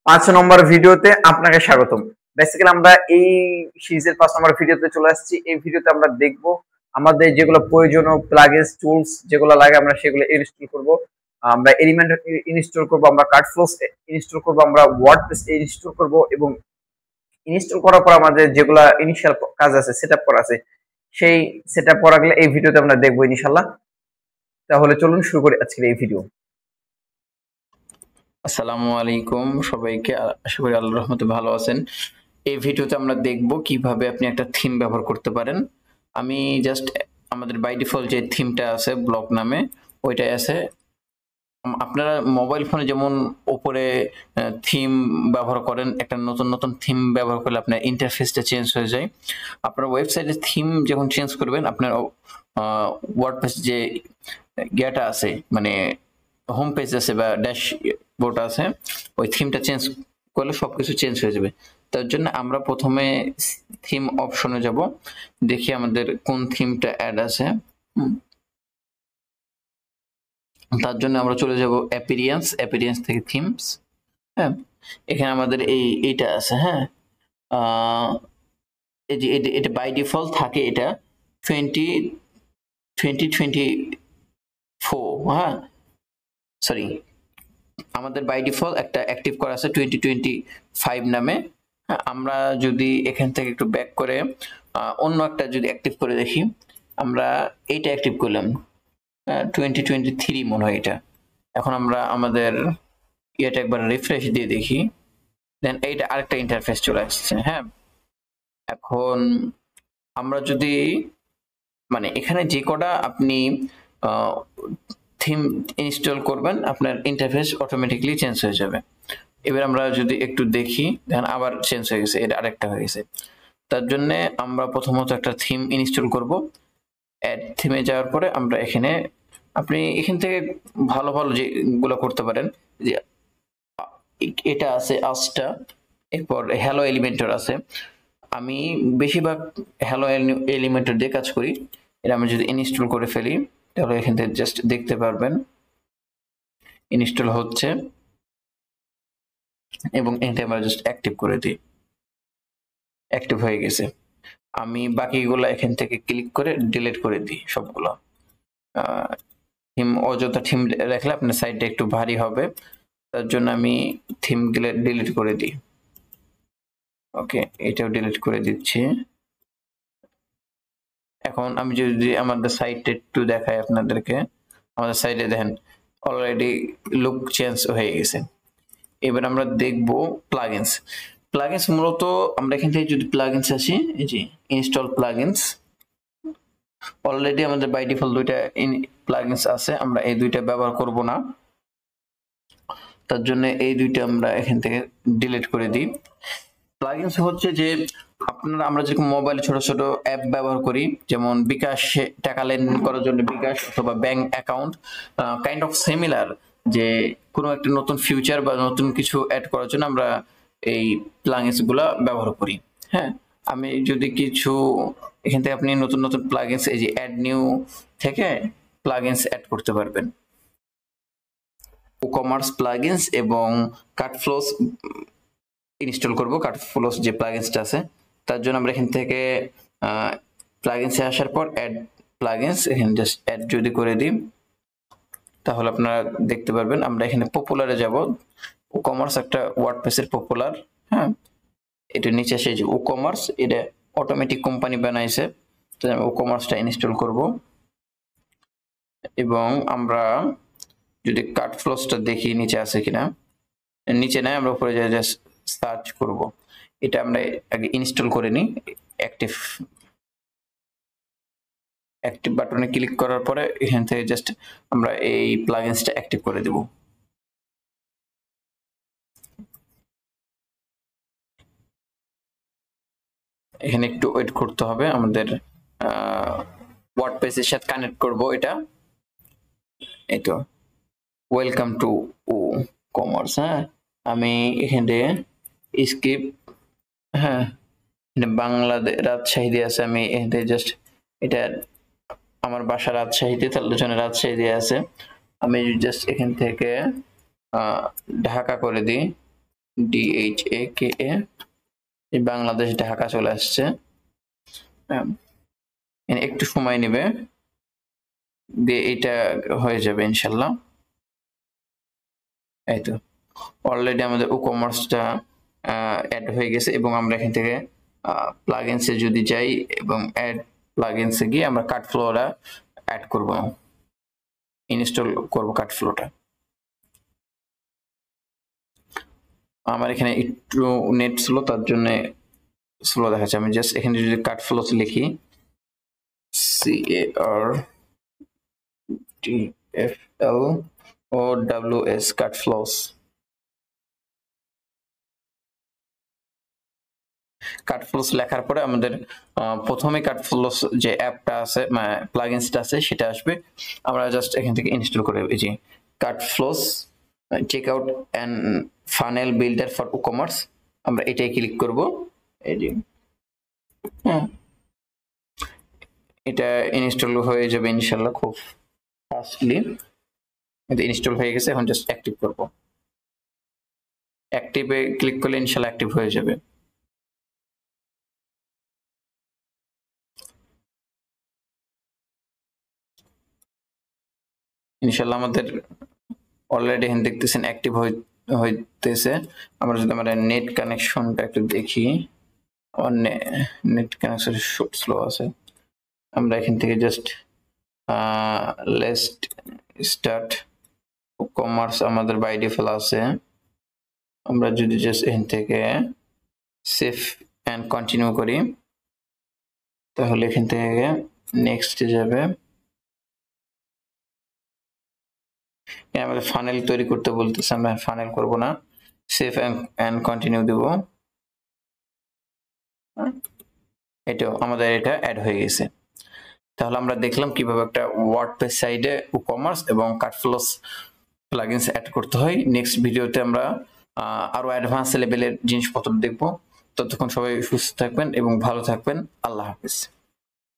5 নম্বর ভিডিওতে আপনাকে স্বাগতম। বেসিক্যালি আমরা এই সিরিজের 5 নম্বর ভিডিওতে চলে আসছি। এই ভিডিওতে আমরা দেখব আমাদের যেগুলো প্রয়োজনীয় প্লাগইনস টুলস যেগুলো লাগে আমরা সেগুলো ইনস্টল করব। আমরা এলিমেন্ট ইনস্টল করব, আমরা কাটফ্লোস ইনস্টল করব, আমরা ওয়ার্ডপ্রেস ইনস্টল করব এবং ইনস্টল করার পর আমাদের যেগুলা ইনিশিয়াল কাজ আছে, সেটআপ করা আছে, সেই সেটআপ করাগুলো এই ভিডিওতে আমরা দেখবো ইনশাআল্লাহ। তাহলে চলুন শুরু করি আজকের এই ভিডিও। আসসালামু আলাইকুম সবাইকে, আশা করি আল্লাহর রহমতে ভালো আছেন। এই ভিডিওতে আমরা দেখব কিভাবে আপনি একটা থিম ব্যবহার করতে পারেন। আমি জাস্ট আমাদের বাই ডিফল্ট যে থিমটা আছে ব্লক নামে ওইটাই আছে। আপনারা মোবাইল ফোনে যেমন উপরে থিম ব্যবহার করেন, একটা নতুন নতুন থিম ব্যবহার করলে আপনার ইন্টারফেসটা চেঞ্জ হয়ে যায়। আপনার ওয়েবসাইটের থিম যখন চেঞ্জ করবেন, আপনার ওয়ার্ডপ্রেস যে গেটা আছে, মানে হোম পেজ আছে বা ড্যাশবোর্ড আছে, ওই থিমটা চেঞ্জ করলে সবকিছু চেঞ্জ হয়ে যাবে। তার জন্য আমরা প্রথমে থিম অপশনে যাব, দেখি আমাদের কোন থিমটা অ্যাড আছে। তার জন্য আমরা চলে যাব অ্যাপিরিয়েন্স থেকে থিমস। হ্যাঁ, এখানে আমাদের এইটা আছে। হ্যাঁ, এই যে এটা বাই ডিফল্ট থাকে, এটা 2024। হ্যাঁ, সরি, আমাদের বাই ডিফল্ট একটা অ্যাক্টিভ করা আছে 2025 নামে। হ্যাঁ, আমরা যদি এখান থেকে একটু ব্যাক করে অন্য একটা যদি অ্যাক্টিভ করে দেখি, আমরা এইটা অ্যাক্টিভ করলাম 2023 মনে হয় এটা। এখন আমরা আমাদের ইয়েটা একবার রিফ্রেশ দিয়ে দেখি, দেন এইটা আরেকটা ইন্টারফেস চলে আসছে। হ্যাঁ, এখন আমরা যদি মানে এখানে যে কটা আপনি থিম ইনস্টল করবেন, আপনার ইন্টারফেস অটোমেটিকলি চেঞ্জ হয়ে যাবে। এবার আমরা যদি একটু দেখি, দেখেন আবার চেঞ্জ হয়ে গেছে, এটা আরেকটা হয়ে গেছে। তার জন্য আমরা প্রথমত একটা থিম ইনস্টল করব। অ্যাড থিমে যাওয়ার পরে আমরা এখানে, আপনি এখান থেকে ভালো ভালো যেগুলো করতে পারেন, যে এটা আছে আজটা, এরপর হ্যালো এলিমেন্টর আছে। আমি বেশিরভাগ হ্যালো এলিমেন্টর দিয়ে কাজ করি। এটা আমি যদি ইনস্টল করে ফেলি, তাহলে এখান থেকে জাস্ট দেখতে পারবেন ইনস্টল হচ্ছে, এবং এটা আমরা জাস্ট অ্যাক্টিভ করে দিই, অ্যাক্টিভ হয়ে গেছে। আমি বাকিগুলো এখান থেকে ক্লিক করে ডিলিট করে দিই সবগুলো। থিম অযথা থিম রাখলে আপনার সাইডটা একটু ভারী হবে, তার জন্য আমি থিম ডিলিট করে দিই। ওকে, এটাও ডিলিট করে দিচ্ছি। এখন আমি যদি আমাদের সাইটটা একটু দেখাই আপনাদেরকে, আমাদের সাইটে দেখেন অলরেডি লুক চেঞ্জ হয়ে গেছে। এবার আমরা দেখব প্লাগইনস। প্লাগইনস মূলত আমরা এখান থেকে যদি প্লাগইনস আসি, এই যে ইনস্টল প্লাগইনস, অলরেডি আমাদের বাই ডিফল্ট দুইটা প্লাগইনস আছে, আমরা এই দুইটা ব্যবহার করব না। তার জন্য এই দুইটা আমরা এখান থেকে ডিলিট করে দিই। প্লাগইনস হচ্ছে যে আপনারা, আমরা যেরকম মোবাইলে ছোট ছোট অ্যাপ ব্যবহার করি, যেমন বিকাশ টাকা লেনদেন করার জন্য বিকাশ অথবা bank account, kind of similar, যে কোনো একটা নতুন ফিউচার বা নতুন কিছু অ্যাড করার জন্য আমরা এই প্লাগইনস গুলা ব্যবহার করি। হ্যাঁ, আমি যদি কিছু এখান থেকে আপনি নতুন নতুন প্লাগইনস, এই যে অ্যাড নিউ থেকে প্লাগইনস অ্যাড করতে পারবেন। কমার্স প্লাগইনস এবং কাটফ্লোস ইনস্টল করব, কাটফ্লোস যে প্লাগইনসটা আছে। তার জন্য আমরা এখান থেকে প্লাগইনসে আসার পর অ্যাড প্লাগইনস, এখানে জাস্ট অ্যাড যদি করে দিই, তাহলে আপনারা দেখতে পারবেন। আমরা এখানে পপুলারে যাব, কমার্স একটা ওয়ার্ডপ্রেসের পপুলার। হ্যাঁ, এটা নিচে আসে যে কমার্স, এটা অটোমেটিক কোম্পানি বানাইছে, তো আমি কমার্সটা ইনস্টল করব। এবং আমরা যদি কাটফ্লোসটা দেখি নিচে আছে কিনা, নিচে নাই, আমরা উপরে যা জাস্ট সার্চ করব। এটা আমরা আগে ইনস্টল করে নিই। অ্যাক্টিভ বাটনে ক্লিক করার পরে এখান থেকে জাস্ট আমরা এই প্লাগইনসটা অ্যাক্টিভ করে দেব। এখানে একটু ওয়েট করতে হবে, আমাদের ওয়ার্ডপ্রেসের সাথে কানেক্ট করব এটা। এই তো ওয়েলকাম টু কমার্স। হ্যাঁ, আমি এখানে স্কিপ, হ্যাঁ বাংলাদেশ রাজশাহী আছে, আমি এখানে জাস্ট এটা আমার বাসা রাজশাহীতে, তার জন্য রাজশাহী দিয়ে আছে। আমি জাস্ট এখান থেকে ঢাকা করে দিই, DHAKA, এই বাংলাদেশ ঢাকা চলে আসছে। একটু সময় নেবে, দিয়ে এটা হয়ে যাবে ইনশাল্লাহ। এই তো অলরেডি আমাদের ই-কমার্সটা অ্যাড হয়ে গেছে, এবং আমরা এখান থেকে প্লাগইনসে যদি যাই এবং অ্যাড প্লাগইনসে গিয়ে আমরা কাটফ্লোটা অ্যাড করব, ইনস্টল করব কাটফ্লোটা। আমার এখানে একটু নেট স্লো, তার জন্য স্লো দেখাচ্ছে। আমি জাস্ট এখানে যদি কাটফ্লোস লিখি, CARTFLOWS, কাটফ্লোস। কাটফ্লোস লেখার পরে আমাদের প্রথমে কাটফ্লোস যে অ্যাপটা আছে, মানে প্লাগইনসটা আছে, সেটা আসবে। আমরা জাস্ট এখান থেকে ইনস্টল করে এই যে CartFlows check out and funnel builder for e-commerce, আমরা এটাই ক্লিক করব। এই যে এটা ইনস্টল হয়ে যাবে ইনশাআল্লাহ খুব ফাস্টলি। এটা ইনস্টল হয়ে গেছে, এখন জাস্ট অ্যাক্টিভ করব। অ্যাক্টিভে ক্লিক করলে ইনশাআল্লাহ অ্যাক্টিভ হয়ে যাবে। ইনশাআল্লাহ আমাদের অলরেডি এখানে দেখতেছেন অ্যাক্টিভ হইতেছে। আমরা যদি আমাদের নেট কানেকশনটা একটু দেখি, আমার নেট কানেকশন স্লো আছে। আমরা এখান থেকে জাস্ট লেটস স্টার্ট ই-কমার্স আমাদের বাই ডিফল্ট আছে। আমরা যদি জাস্ট এখান থেকে সেভ এন্ড কন্টিনিউ করি, তাহলে এখান থেকে নেক্সটে যাবে। আমাদের ফানেল তৈরি করতে বলতেছে, আমরা ফানেল করব না, সেভ এন্ড কন্টিনিউ দেব। এটাও আমাদের এটা অ্যাড হয়ে গেছে। তাহলে আমরা দেখলাম কিভাবে একটা ওয়ার্ডপ্রেস সাইটে ই-কমার্স এবং কাটফ্লোস প্লাগইনস অ্যাড করতে হয়। নেক্সট ভিডিওতে আমরা আরো অ্যাডভান্স লেভেলের জিনিসপত্র দেখব। ততক্ষণ সবাই সুস্থ থাকবেন এবং ভালো থাকবেন। আল্লাহ হাফেজ।